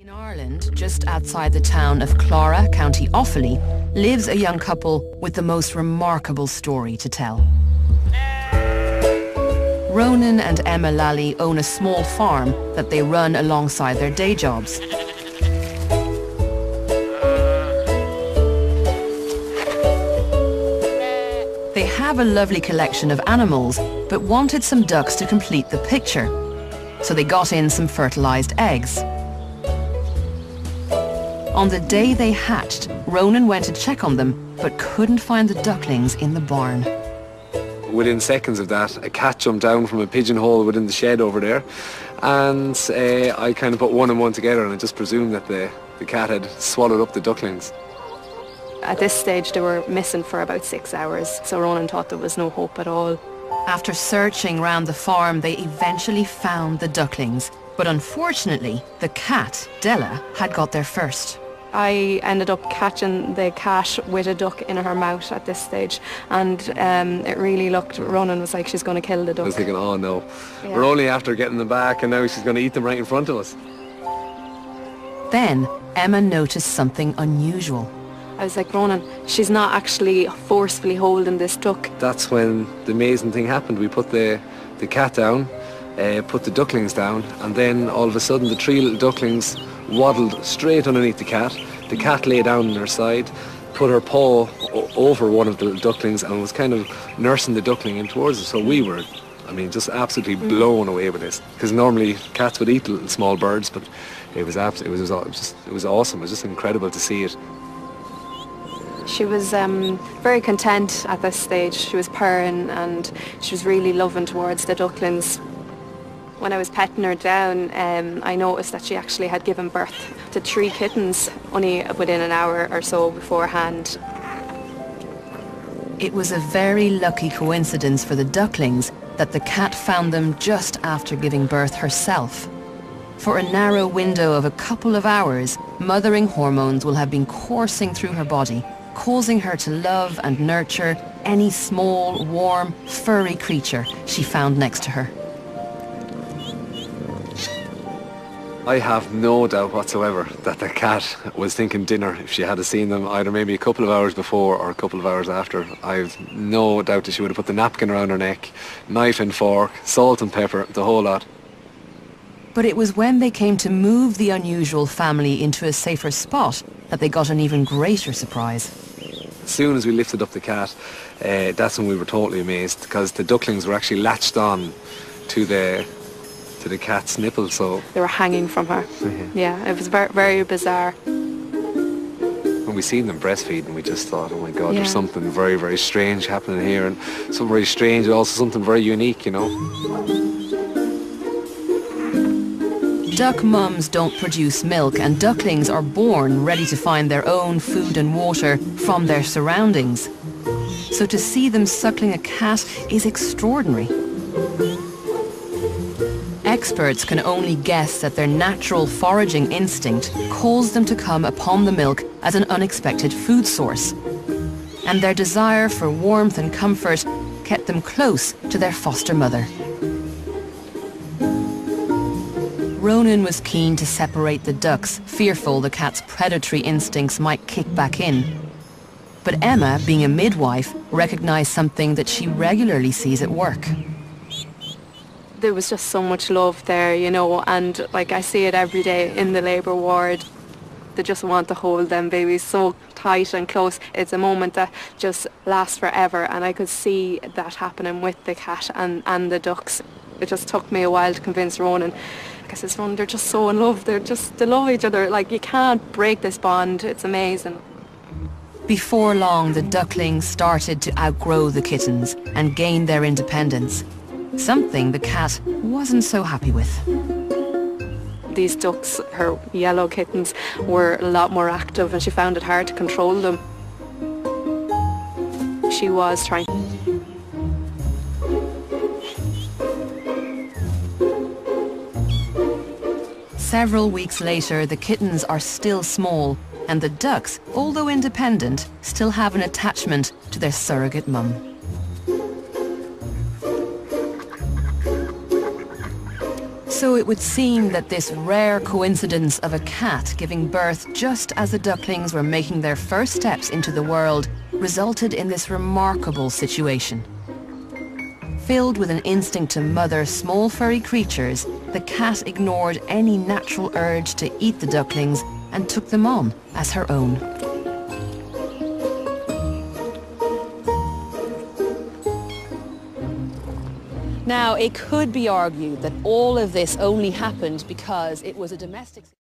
In Ireland, just outside the town of Clara, County Offaly, lives a young couple with the most remarkable story to tell. Ronan and Emma Lally own a small farm that they run alongside their day jobs. They have a lovely collection of animals, but wanted some ducks to complete the picture. So they got in some fertilized eggs. On the day they hatched, Ronan went to check on them, but couldn't find the ducklings in the barn. Within seconds of that, a cat jumped down from a pigeonhole within the shed over there, and I kind of put one and one together, and I just presumed that the cat had swallowed up the ducklings. At this stage, they were missing for about 6 hours, so Ronan thought there was no hope at all. After searching round the farm, they eventually found the ducklings. But unfortunately, the cat, Della, had got there first. I ended up catching the cat with a duck in her mouth at this stage, and it really looked, Ronan was like, she's going to kill the duck. I was thinking, oh no, yeah. We're only after getting them back and now she's going to eat them right in front of us. Then Emma noticed something unusual. I was like, Ronan, she's not actually forcefully holding this duck. That's when the amazing thing happened. We put the cat down, put the ducklings down, and then all of a sudden the 3 little ducklings waddled straight underneath the cat. The cat lay down on her side, put her paw over one of the ducklings and was kind of nursing the duckling in towards us. So we were, I mean, just absolutely blown away with this. Because normally cats would eat little small birds, but it was awesome. It was just incredible to see it. She was very content at this stage. She was purring and she was really loving towards the ducklings. When I was petting her down, I noticed that she actually had given birth to 3 kittens only within an hour or so beforehand. It was a very lucky coincidence for the ducklings that the cat found them just after giving birth herself. For a narrow window of a couple of hours, mothering hormones will have been coursing through her body, causing her to love and nurture any small, warm, furry creature she found next to her. I have no doubt whatsoever that the cat was thinking dinner if she had seen them either maybe a couple of hours before or a couple of hours after. I've no doubt that she would have put the napkin around her neck, knife and fork, salt and pepper, the whole lot. But it was when they came to move the unusual family into a safer spot that they got an even greater surprise. As soon as we lifted up the cat, that's when we were totally amazed, because the ducklings were actually latched on to the cat's nipple, so... They were hanging from her. Yeah, it was very, very bizarre. When we seen them breastfeeding, we just thought, oh my God, Yeah. There's something very, very strange happening here, and something very strange, and also something very unique, you know. Duck mums don't produce milk, and ducklings are born ready to find their own food and water from their surroundings. So to see them suckling a cat is extraordinary. Experts can only guess that their natural foraging instinct caused them to come upon the milk as an unexpected food source. And their desire for warmth and comfort kept them close to their foster mother. Ronan was keen to separate the ducks, fearful the cat's predatory instincts might kick back in. But Emma, being a midwife, recognized something that she regularly sees at work. There was just so much love there, you know, and like I see it every day in the labour ward. They just want to hold them babies so tight and close. It's a moment that just lasts forever, and I could see that happening with the cat and the ducks. It just took me a while to convince Ronan. I said, Ronan, they're just so in love. They love each other. Like, you can't break this bond. It's amazing. Before long, the ducklings started to outgrow the kittens and gain their independence. Something the cat wasn't so happy with. These ducks, her yellow kittens, were a lot more active, and she found it hard to control them. She was trying. Several weeks later, the kittens are still small, and the ducks, although independent, still have an attachment to their surrogate mum. So it would seem that this rare coincidence of a cat giving birth just as the ducklings were making their first steps into the world resulted in this remarkable situation. Filled with an instinct to mother small furry creatures, the cat ignored any natural urge to eat the ducklings and took them on as her own. Now, it could be argued that all of this only happened because it was a domestic